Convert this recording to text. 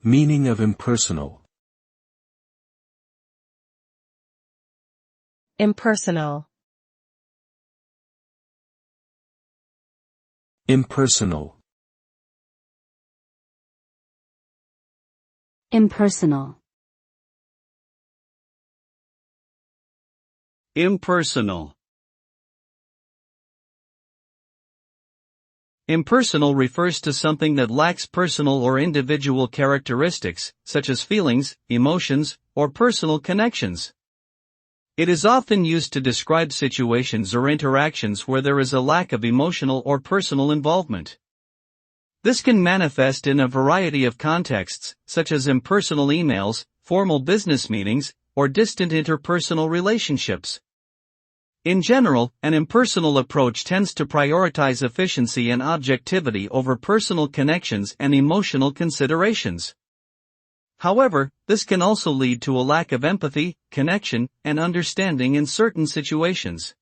Meaning of impersonal. Impersonal. Impersonal. Impersonal. Impersonal. Impersonal refers to something that lacks personal or individual characteristics, such as feelings, emotions, or personal connections. It is often used to describe situations or interactions where there is a lack of emotional or personal involvement. This can manifest in a variety of contexts, such as impersonal emails, formal business meetings, or distant interpersonal relationships. In general, an impersonal approach tends to prioritize efficiency and objectivity over personal connections and emotional considerations. However, this can also lead to a lack of empathy, connection, and understanding in certain situations.